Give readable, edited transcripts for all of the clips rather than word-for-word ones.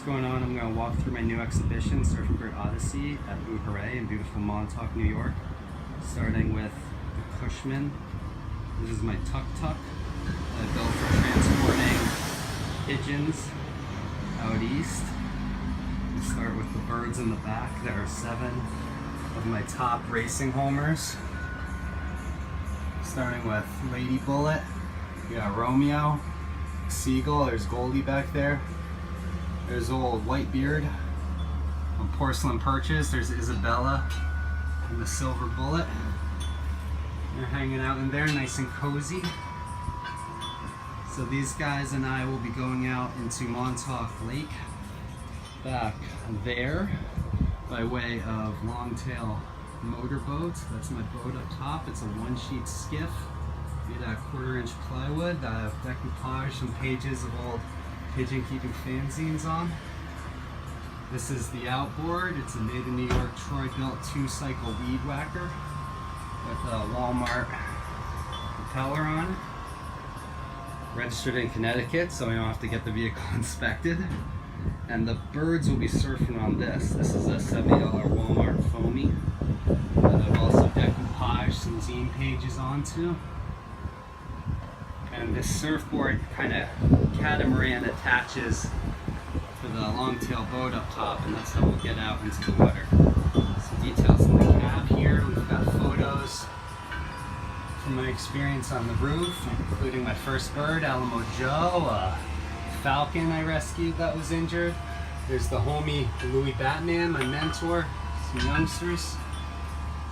going on? I'm going to walk through my new exhibition, Surfin Bird Odyssey at Boo Hooray in beautiful Montauk, New York. Starting with the Cushman. This is my tuk-tuk that I built for transporting pigeons out east. We start with the birds in the back. There are 7 of my top racing homers. Starting with Lady Bullet. We got Romeo, Seagull, there's Goldie back there. There's old Whitebeard on porcelain perches. There's Isabella and the Silver Bullet. They're hanging out in there nice and cozy. So these guys and I will be going out into Montauk Lake back there by way of longtail motorboats. That's my boat up top. It's a 1-sheet skiff made out of 1/4-inch plywood. I have decoupage, some pages of old pigeon keeping fanzines on. This is the outboard. It's a made in New York, Troy built 2-cycle weed whacker with a Walmart propeller on it. Registered in Connecticut, so we don't have to get the vehicle inspected. And the birds will be surfing on this. This is a $70 Walmart foamy that I've also decoupaged some zine pages onto. And this surfboard kind of catamaran attaches to the longtail boat up top, and that's how we'll get out into the water. Some details in the cab here. We've got photos from my experience on the roof, including my first bird, Alamo Joe, a falcon I rescued that was injured. There's the homie Louis Batman, my mentor, some youngsters.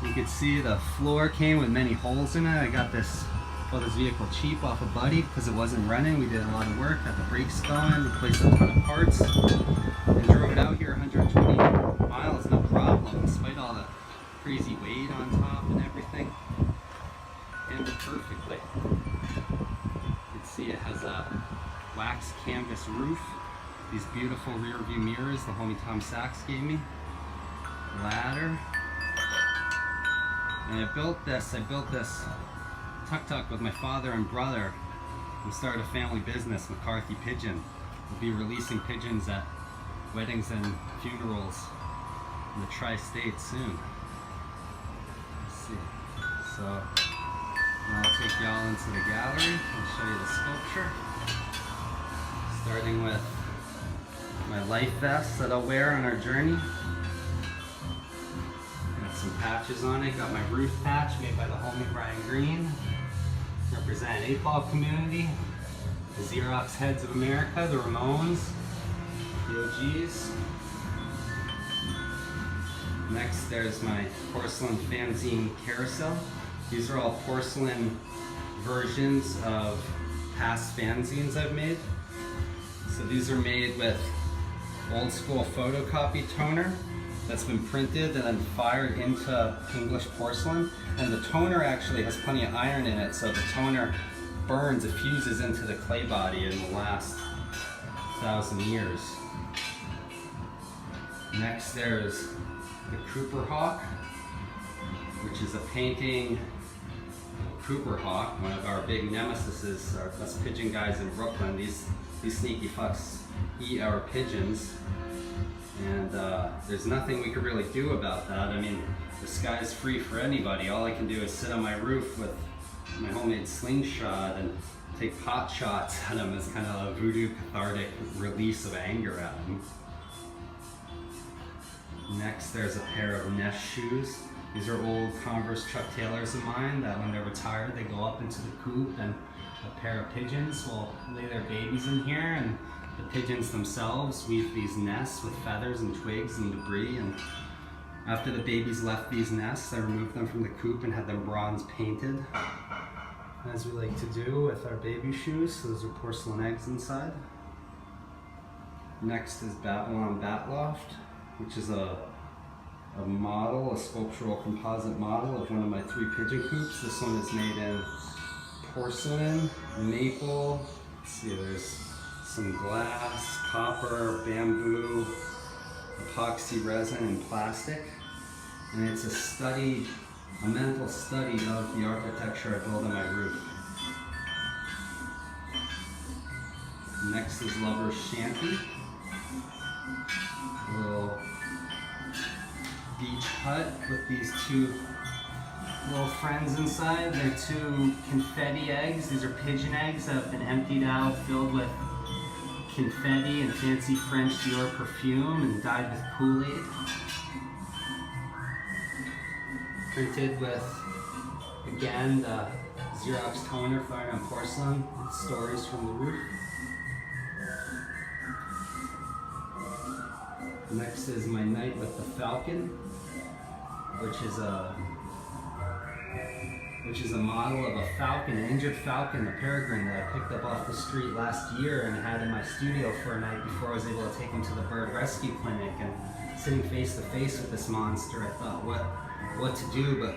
You can see the floor came with many holes in it. I got this vehicle cheap off a buddy because it wasn't running. We did a lot of work, got the brakes going, replaced a ton of parts, and drove it out here 120 miles, no problem, despite all the crazy weight on top and everything. Handled perfectly. You can see it has a wax canvas roof, these beautiful rear view mirrors the homie Sachs gave me, ladder, and I built this tuk-tuk with my father and brother and started a family business, McCarthy Pigeon. We'll be releasing pigeons at weddings and funerals in the tri-state soon. Let's see. So I'll take y'all into the gallery and show you the sculpture. Starting with my life vest that I'll wear on our journey. Got some patches on it. Got my roof patch made by the homie Brian Green. Represent 8-ball community, the Xerox Heads of America, the Ramones, the OGs. Next, there's my porcelain fanzine carousel. These are all porcelain versions of past fanzines I've made. So these are made with old school photocopy toner that's been printed and then fired into English porcelain. And the toner actually has plenty of iron in it, so the toner burns, it fuses into the clay body in the last 1,000 years. Next there's the Cooper Hawk, which is a painting of Cooper Hawk, one of our big nemesises, us pigeon guys in Brooklyn. These sneaky fucks eat our pigeons. And there's nothing we could really do about that. I mean, the sky's free for anybody. All I can do is sit on my roof with my homemade slingshot and take pot shots at them as kind of a voodoo cathartic release of anger at them. Next, there's a pair of nest shoes. These are old Converse Chuck Taylors of mine that when they're retired, they go up into the coop, and a pair of pigeons will lay their babies in here, and the pigeons themselves weave these nests with feathers and twigs and debris, and after the babies left these nests, I removed them from the coop and had them bronze painted, as we like to do with our baby shoes. So those are porcelain eggs inside. Next is Babylon Bat Loft, which is a model, a sculptural composite model of one of my 3 pigeon coops. This one is made in porcelain, maple, let's see, there's some glass, copper, bamboo, epoxy resin, and plastic. And it's a mental study of the architecture I built on my roof. Next is Lover's Shanty. A little beach hut with these two little friends inside. They're two confetti eggs. These are pigeon eggs that have been emptied out, filled with confetti and fancy French Dior perfume and dyed with Kool-Aid. Printed with, again, the Xerox toner fired on porcelain with stories from the roof. Next is my night with the falcon, which is a model of a falcon, an injured falcon, the peregrine that I picked up off the street last year and had in my studio for a night before I was able to take him to the bird rescue clinic. And sitting face to face with this monster, I thought what to do but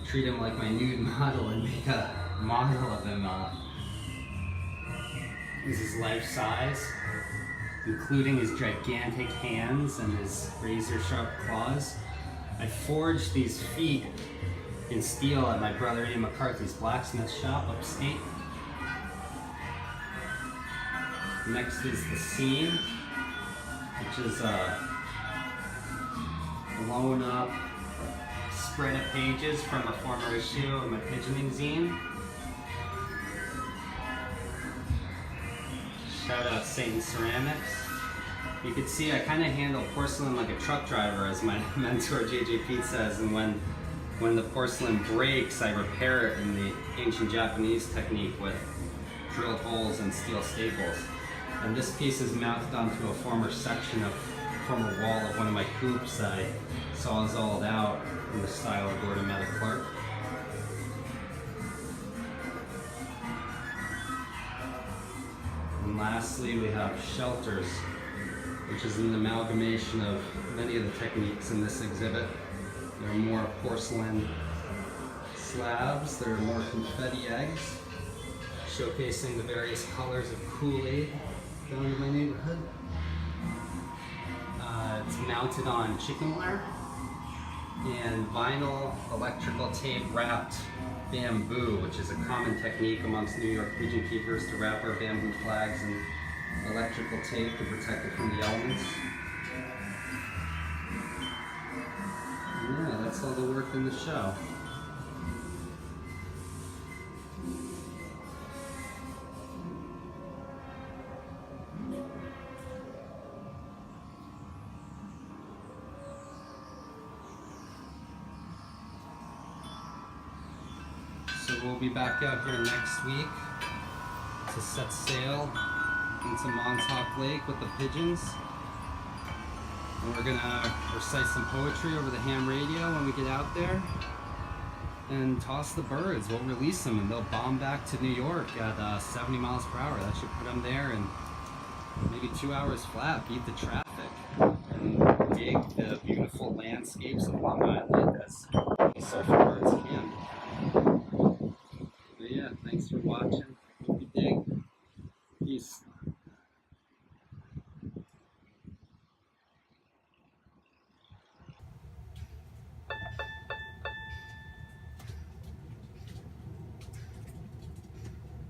treat him like my nude model and make a model of him. This is life size, including his gigantic hands and his razor sharp claws. I forged these feet in steel at my brother Ian McCarthy's blacksmith shop upstate. Next is the scene, which is a blown up spread of pages from a former issue of my Pigeon zine. Shout out Satan Ceramics. You can see I kind of handle porcelain like a truck driver, as my mentor JJ Pete says, and when the porcelain breaks, I repair it in the ancient Japanese technique with drilled holes and steel staples. And this piece is mounted onto a former section of former wall of one of my coops that I sawzalled out in the style of Gordon Meta Clark. And lastly, we have shelters, which is an amalgamation of many of the techniques in this exhibit. There are more porcelain slabs, there are more confetti eggs, showcasing the various colors of Kool-Aid down in my neighborhood. It's mounted on chicken wire and vinyl electrical tape wrapped bamboo, which is a common technique amongst New York pigeon keepers to wrap our bamboo flags in electrical tape to protect it from the elements. Yeah, that's all the work in the show. So we'll be back out here next week to set sail into Montauk Lake with the pigeons. And we're gonna recite some poetry over the ham radio when we get out there and toss the birds. We'll release them and they'll bomb back to New York at 70 miles per hour. That should put them there in maybe 2 hours flat, beat the traffic, and dig the beautiful landscapes of Long Island as